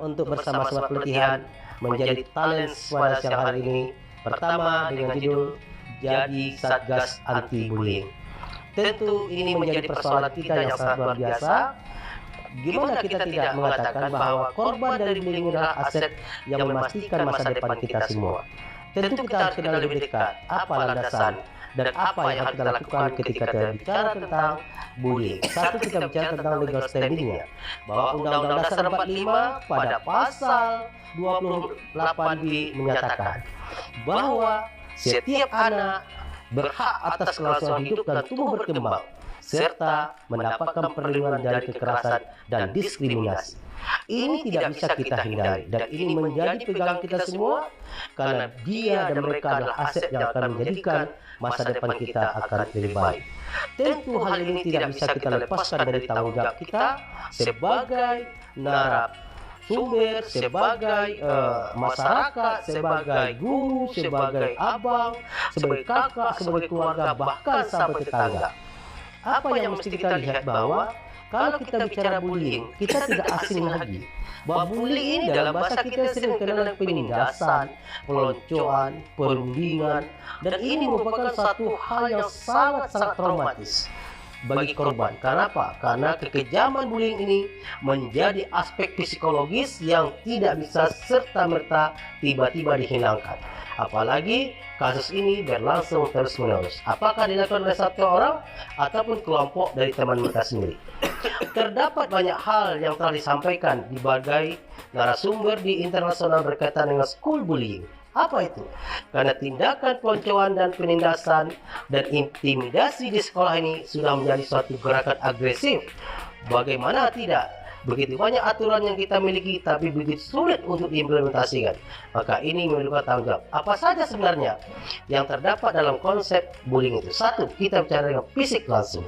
untuk bersama-sama pelatihan menjadi talent pada siang hari ini. Pertama dengan judul Jadi Satgas Anti Bullying. Tentu ini menjadi persoalan kita yang sangat luar biasa. Gimana kita tidak mengatakan bahwa korban dari bullying adalah aset yang memastikan masa depan kita semua. Tentu kita harus kenal lebih dekat apa landasan dan apa yang harus kita lakukan ketika kita bicara tentang bullying. Satu, kita bicara tentang legal standingnya, bahwa Undang-Undang Dasar 45 pada pasal 28B menyatakan bahwa setiap anak berhak atas kelangsungan hidup dan tumbuh berkembang, serta mendapatkan perlindungan dari kekerasan dan diskriminasi. Ini tidak bisa kita hindari dan ini menjadi pegangan kita semua, karena dia dan mereka adalah aset yang akan menjadikan masa depan kita akan lebih baik. Tentu hal ini tidak bisa kita lepaskan dari tanggung jawab kita sebagai narasumber, sebagai masyarakat, sebagai guru, sebagai abang, sebagai kakak, sebagai keluarga, bahkan sampai tetangga. Apa yang mesti kita lihat bahwa kalau kita bicara bullying, kita tidak asing lagi. Bahwa bullying ini dalam bahasa kita sering kenal dengan penindasan, peloncoan, perundingan, dan ini merupakan satu hal yang sangat-sangat traumatis bagi korban. Karena apa? Karena kekejaman bullying ini menjadi aspek psikologis yang tidak bisa serta-merta tiba-tiba dihilangkan. Apalagi kasus ini berlangsung terus-menerus. Apakah dilakukan oleh satu orang ataupun kelompok dari teman mereka sendiri. Terdapat banyak hal yang telah disampaikan di berbagai narasumber di internasional berkaitan dengan school bullying. Apa itu? Karena tindakan peloncoan dan penindasan dan intimidasi di sekolah ini sudah menjadi suatu gerakan agresif. Bagaimana tidak? Begitu banyak aturan yang kita miliki, tapi begitu sulit untuk diimplementasikan. Maka ini memerlukan tanggung jawab. Apa saja sebenarnya yang terdapat dalam konsep bullying itu? Satu, kita bicara dengan fisik langsung.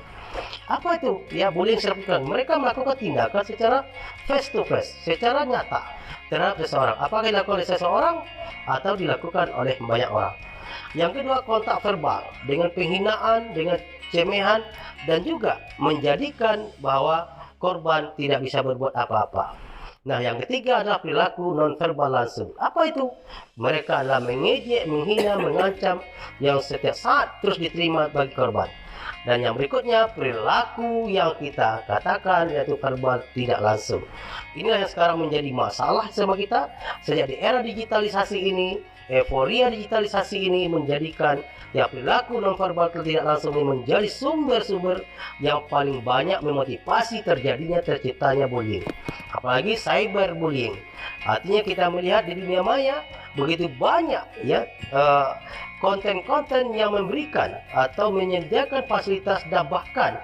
Apa itu? Ya, bullying secara mereka melakukan tindakan secara face to face, secara nyata terhadap seseorang. Apakah dilakukan oleh seseorang atau dilakukan oleh banyak orang? Yang kedua, kontak verbal dengan penghinaan, dengan cemehan, dan juga menjadikan bahwa korban tidak bisa berbuat apa-apa. Nah, yang ketiga adalah perilaku nonverbal langsung. Apa itu? Mereka adalah mengejek, menghina, mengancam yang setiap saat terus diterima bagi korban. Dan yang berikutnya, perilaku yang kita katakan yaitu verbal tidak langsung. Inilah yang sekarang menjadi masalah sama kita. Sejak di era digitalisasi ini, euforia digitalisasi ini menjadikan ya perilaku nonverbal tidak langsung ini menjadi sumber-sumber yang paling banyak memotivasi terciptanya bullying. Apalagi cyberbullying. Artinya kita melihat di dunia maya begitu banyak ya konten-konten yang memberikan atau menyediakan fasilitas dan bahkan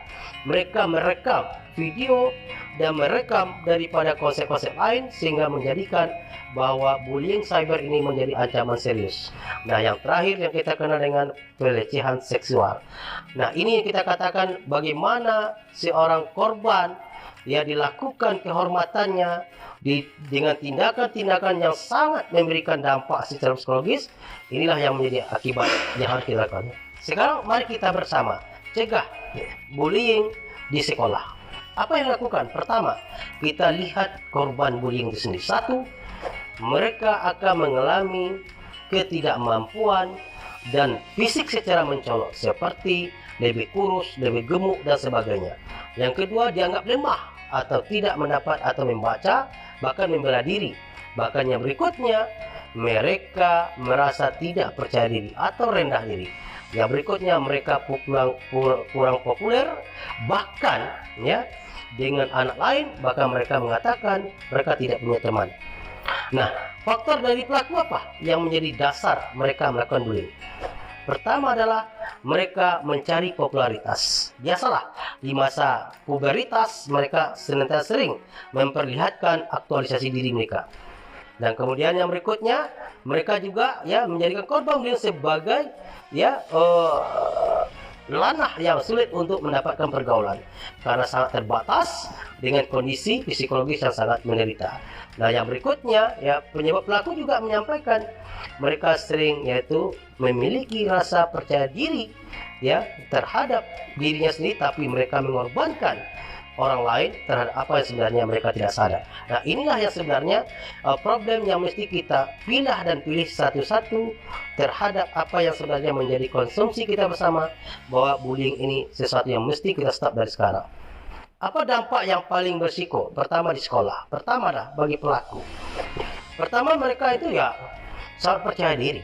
mereka merekam video dan merekam daripada konsep-konsep lain sehingga menjadikan bahwa bullying cyber ini menjadi ancaman serius. Nah, yang terakhir yang kita kenal dengan pelecehan seksual. Nah, ini kita katakan bagaimana seorang korban ya dilakukan kehormatannya dengan tindakan-tindakan yang sangat memberikan dampak secara psikologis. Inilah yang menjadi akibat yang harus dilakukan. Sekarang mari kita bersama cegah bullying di sekolah. Apa yang dilakukan? Pertama, kita lihat korban bullying itu sendiri. Satu, mereka akan mengalami ketidakmampuan dan fisik secara mencolok seperti lebih kurus, lebih gemuk dan sebagainya. Yang kedua, dianggap lemah atau tidak mendapat atau membaca, bahkan membela diri. Bahkan yang berikutnya, mereka merasa tidak percaya diri atau rendah diri. Yang berikutnya, mereka kurang populer, bahkan ya dengan anak lain, bahkan mereka mengatakan mereka tidak punya teman. Nah, faktor dari pelaku apa yang menjadi dasar mereka melakukan bullying? Pertama adalah mereka mencari popularitas. Biasalah di masa puberitas mereka senantiasa sering memperlihatkan aktualisasi diri mereka. Dan kemudian yang berikutnya, mereka juga ya menjadikan korban bullying sebagai ya ranah yang sulit untuk mendapatkan pergaulan karena sangat terbatas dengan kondisi psikologis yang sangat menderita. Nah, yang berikutnya ya penyebab pelaku juga menyampaikan mereka sering yaitu memiliki rasa percaya diri ya terhadap dirinya sendiri, tapi mereka mengorbankan orang lain terhadap apa yang sebenarnya mereka tidak sadar. Nah, inilah yang sebenarnya problem yang mesti kita pilih dan pilih satu-satu terhadap apa yang sebenarnya menjadi konsumsi kita bersama, bahwa bullying ini sesuatu yang mesti kita stop dari sekarang. Apa dampak yang paling bersiko? Pertama di sekolah. Pertama dah bagi pelaku. Pertama, mereka itu ya sangat percaya diri.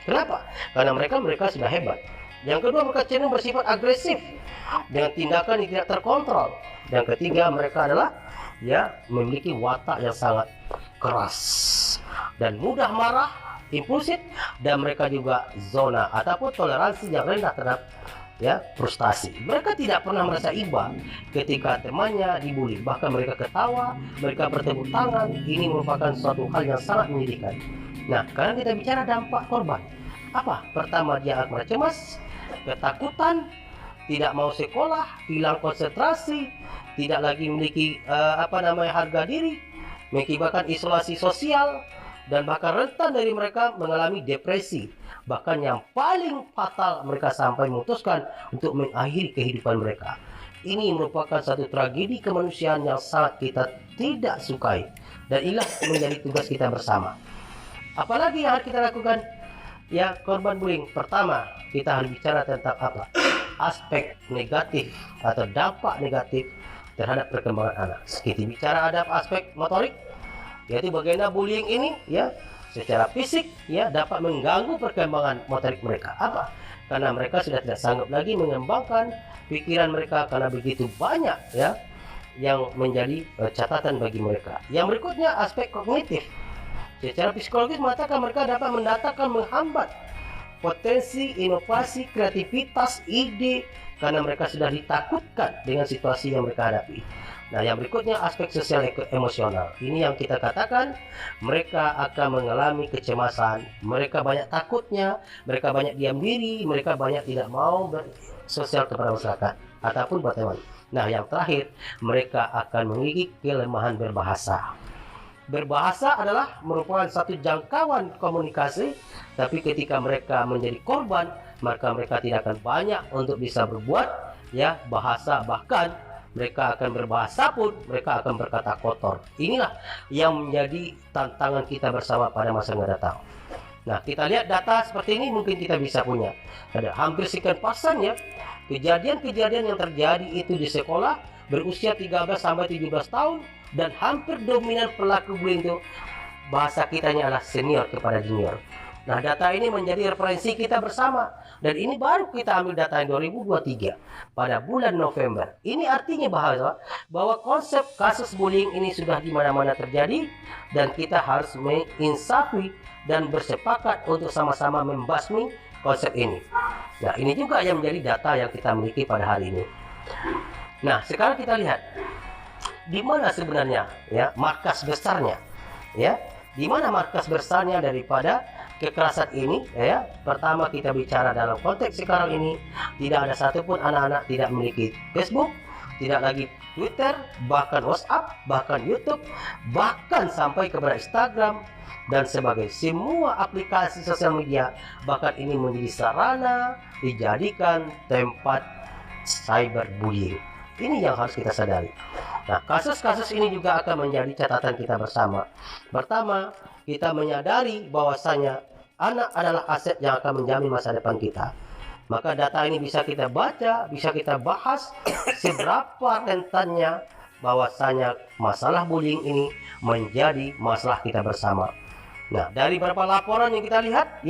Kenapa? Karena mereka sudah hebat. Yang kedua, mereka cenderung bersifat agresif dengan tindakan yang tidak terkontrol. Yang ketiga, mereka adalah memiliki watak yang sangat keras dan mudah marah, impulsif, dan mereka juga zona ataupun toleransi yang rendah terhadap frustasi. Mereka tidak pernah merasa iba ketika temannya dibully, bahkan mereka ketawa, mereka bertepuk tangan. Ini merupakan suatu hal yang sangat menyedihkan. Nah, sekarang kita bicara dampak korban. Apa? Pertama, dia akan cemas, ketakutan, tidak mau sekolah, hilang konsentrasi, tidak lagi memiliki harga diri, mengakibatkan isolasi sosial, dan bahkan rentan dari mereka mengalami depresi. Bahkan yang paling fatal, mereka sampai memutuskan untuk mengakhiri kehidupan mereka. Ini merupakan satu tragedi kemanusiaan yang sangat kita tidak sukai, dan inilah menjadi tugas kita bersama. Apalagi yang harus kita lakukan? Korban bullying. Pertama, kita harus bicara tentang apa? Aspek negatif atau dampak negatif terhadap perkembangan anak. Kita bicara ada aspek motorik, yaitu bagaimana bullying ini secara fisik dapat mengganggu perkembangan motorik mereka. Apa? Karena mereka sudah tidak sanggup lagi mengembangkan pikiran mereka karena begitu banyak yang menjadi catatan bagi mereka. Yang berikutnya, aspek kognitif. Secara psikologis mengatakan mereka dapat mendatangkan menghambat potensi, inovasi, kreativitas, ide, karena mereka sudah ditakutkan dengan situasi yang mereka hadapi. Nah, yang berikutnya, aspek sosial emosional. Ini yang kita katakan mereka akan mengalami kecemasan, mereka banyak takutnya, mereka banyak diam diri, mereka banyak tidak mau bersosial kepada masyarakat ataupun buat teman. Nah, yang terakhir, mereka akan memiliki kelemahan berbahasa. Berbahasa adalah merupakan satu jangkauan komunikasi, tapi ketika mereka menjadi korban, maka mereka tidak akan banyak untuk bisa berbuat bahasa. Bahkan mereka akan berbahasa pun mereka akan berkata kotor. Inilah yang menjadi tantangan kita bersama pada masa yang datang. Nah, kita lihat data seperti ini mungkin kita bisa punya. Ada hampir sekian persen kejadian-kejadian yang terjadi itu di sekolah berusia 13 sampai 17 tahun, dan hampir dominan pelaku bullying itu bahasa kitanya adalah senior kepada junior. Nah, data ini menjadi referensi kita bersama, dan ini baru kita ambil data yang 2023 pada bulan November. Ini artinya bahwa konsep kasus bullying ini sudah di mana-mana terjadi, dan kita harus menginsafi dan bersepakat untuk sama-sama membasmi konsep ini. Nah, ini juga yang menjadi data yang kita miliki pada hari ini. Nah, sekarang kita lihat di mana sebenarnya markas besarnya, di mana markas besarnya daripada kekerasan ini. Pertama, kita bicara dalam konteks sekarang ini, tidak ada satupun anak-anak tidak memiliki Facebook, tidak lagi Twitter, bahkan WhatsApp, bahkan YouTube, bahkan sampai kepada Instagram dan sebagainya. Semua aplikasi sosial media, bahkan ini menjadi sarana dijadikan tempat cyberbullying. Ini yang harus kita sadari. Nah, kasus-kasus ini juga akan menjadi catatan kita bersama. Pertama, kita menyadari bahwasanya anak adalah aset yang akan menjamin masa depan kita. Maka data ini bisa kita baca, bisa kita bahas seberapa rentannya bahwasanya masalah bullying ini menjadi masalah kita bersama. Nah, dari beberapa laporan yang kita lihat,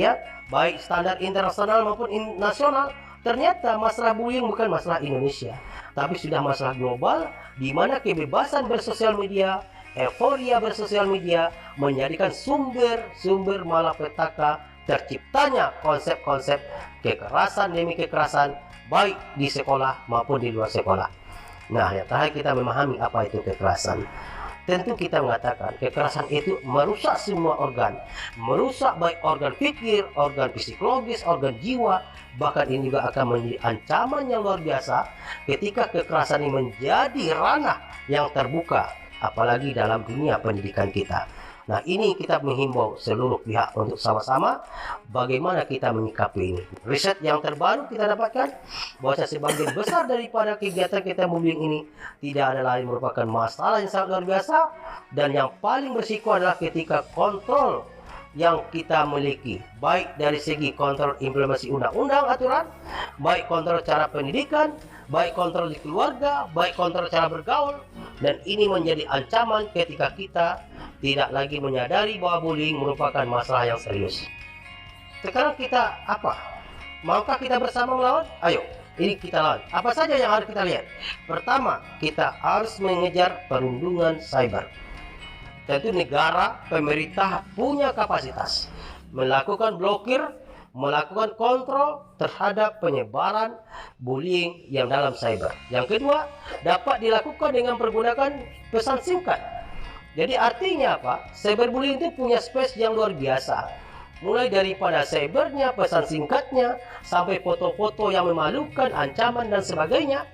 baik standar internasional maupun nasional, ternyata masalah bullying bukan masalah Indonesia, tapi sudah masalah global, di mana kebebasan bersosial media, euforia bersosial media menjadikan sumber malapetaka terciptanya konsep-konsep kekerasan demi kekerasan, baik di sekolah maupun di luar sekolah. Nah, yang terakhir, kita memahami apa itu kekerasan. Tentu kita mengatakan kekerasan itu merusak semua organ, merusak baik organ pikir, organ psikologis, organ jiwa. Bahkan ini juga akan menjadi ancaman yang luar biasa ketika kekerasan ini menjadi ranah yang terbuka, apalagi dalam dunia pendidikan kita. Nah, ini kita menghimbau seluruh pihak untuk sama-sama bagaimana kita menyikapi ini. Riset yang terbaru kita dapatkan bahwa sebagian besar daripada kegiatan kita bullying ini tidak ada lain merupakan masalah yang sangat luar biasa, dan yang paling berisiko adalah ketika kontrol yang kita miliki, baik dari segi kontrol implementasi undang-undang aturan, baik kontrol cara pendidikan, baik kontrol di keluarga, baik kontrol cara bergaul, dan ini menjadi ancaman ketika kita tidak lagi menyadari bahwa bullying merupakan masalah yang serius. Sekarang kita apa? Maukah kita bersama melawan? Ayo, ini kita lawan. Apa saja yang harus kita lihat? Pertama, kita harus mengejar perundungan cyber. Tentu negara, pemerintah punya kapasitas melakukan blokir, melakukan kontrol terhadap penyebaran bullying yang dalam cyber. Yang kedua, dapat dilakukan dengan menggunakan pesan singkat. Jadi artinya apa? Cyberbullying itu punya space yang luar biasa. Mulai daripada cybernya, pesan singkatnya, sampai foto-foto yang memalukan, ancaman dan sebagainya.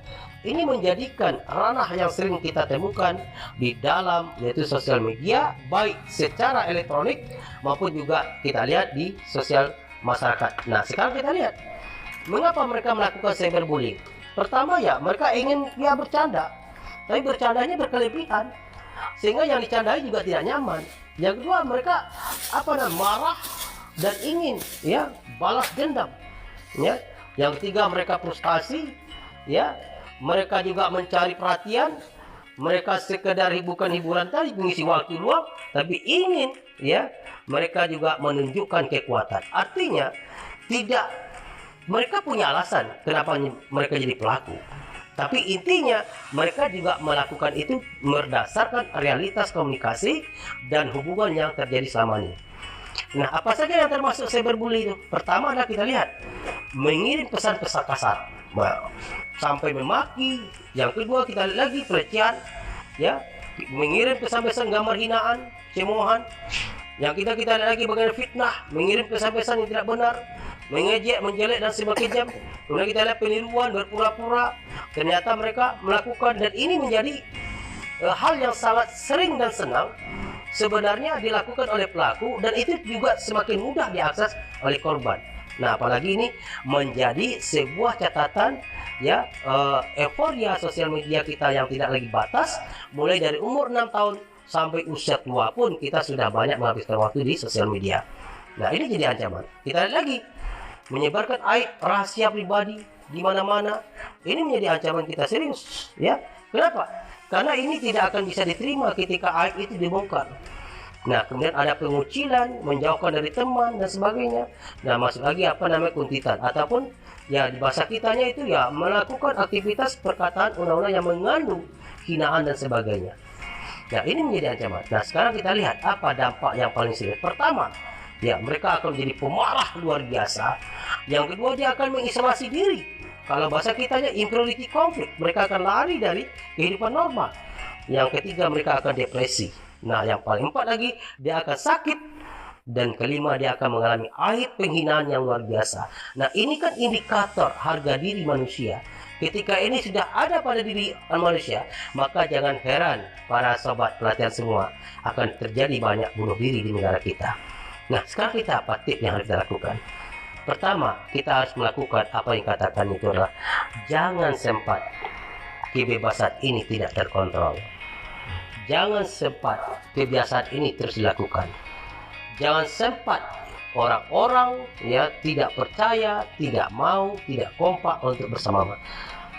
Ini menjadikan ranah yang sering kita temukan di dalam, yaitu sosial media, baik secara elektronik maupun juga kita lihat di sosial masyarakat. Nah, sekarang kita lihat mengapa mereka melakukan cyberbullying. Pertama, ya mereka ingin bercanda, tapi bercandanya berkelebihan sehingga yang dicandai juga tidak nyaman. Yang kedua, mereka marah dan ingin balas dendam. Yang ketiga, mereka frustasi. Mereka juga mencari perhatian. Mereka sekedar bukan hiburan tadi, mengisi waktu luang, tapi ingin mereka juga menunjukkan kekuatan. Artinya mereka punya alasan kenapa mereka jadi pelaku. Tapi intinya mereka juga melakukan itu berdasarkan realitas komunikasi dan hubungan yang terjadi selama ini. Nah, apa saja yang termasuk cyberbullying itu? Pertama adalah kita lihat mengirim pesan-pesan kasar sampai memaki. Yang kedua, kita lihat lagi pelecehan, mengirim pesan-pesan gambar hinaan, cemoohan. Yang kita lihat lagi bagaimana fitnah, mengirim pesan-pesan yang tidak benar, mengejek, menjelek dan sebagainya. Kemudian kita lihat peniruan, berpura-pura, ternyata mereka melakukan, dan ini menjadi hal yang sangat sering dan senang sebenarnya dilakukan oleh pelaku, dan itu juga semakin mudah diakses oleh korban. Nah, apalagi ini menjadi sebuah catatan euforia sosial media kita yang tidak lagi batas, mulai dari umur 6 tahun sampai usia tua pun kita sudah banyak menghabiskan waktu di sosial media. Nah, ini jadi ancaman. Kita lihat lagi menyebarkan aib rahasia pribadi di mana-mana. Ini menjadi ancaman kita serius, Kenapa? Karena ini tidak akan bisa diterima ketika aib itu dibongkar. Nah, kemudian ada pengucilan, menjauhkan dari teman dan sebagainya. Nah, masuk lagi kuntitan, ataupun di bahasa kitanya itu melakukan aktivitas perkataan undang-undang yang mengandung hinaan dan sebagainya. Nah, ini menjadi ancaman. Nah, sekarang kita lihat apa dampak yang paling serius. Pertama, mereka akan menjadi pemarah luar biasa. Yang kedua, dia akan mengisolasi diri. Kalau bahasa kitanya inferiority conflict, mereka akan lari dari kehidupan normal. Yang ketiga, mereka akan depresi. Nah, yang paling empat lagi, dia akan sakit. Dan kelima, dia akan mengalami aib penghinaan yang luar biasa. Nah, ini kan indikator harga diri manusia. Ketika ini sudah ada pada diri manusia, maka jangan heran para sobat pelatihan semua akan terjadi banyak bunuh diri di negara kita. Nah, sekarang kita apa tips yang harus kita lakukan? Pertama, kita harus melakukan apa yang katakan itu adalah jangan sempat kebebasan ini tidak terkontrol. Jangan sempat kebiasaan ini terus dilakukan. Jangan sempat orang-orang tidak percaya, tidak mau, tidak kompak untuk bersama.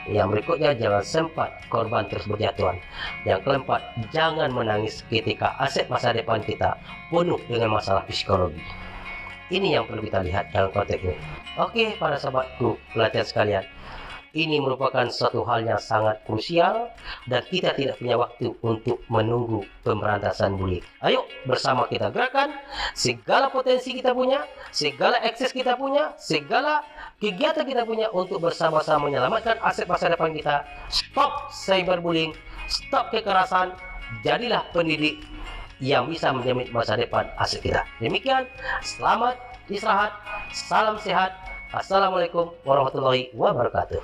Yang berikutnya, jangan sempat korban terus berjatuhan. Yang keempat, jangan menangis ketika aset masa depan kita penuh dengan masalah psikologi. Ini yang perlu kita lihat dalam konteks ini. Oke, para sahabatku pelatihan sekalian, ini merupakan suatu hal yang sangat krusial dan kita tidak punya waktu untuk menunggu pemberantasan bullying. Ayo bersama kita gerakan segala potensi kita punya, segala akses kita punya, segala kegiatan kita punya untuk bersama-sama menyelamatkan aset masa depan kita. Stop cyberbullying, stop kekerasan, jadilah pendidik yang bisa menjamin masa depan aset kita. Demikian, selamat istirahat, salam sehat. Assalamualaikum warahmatullahi wabarakatuh.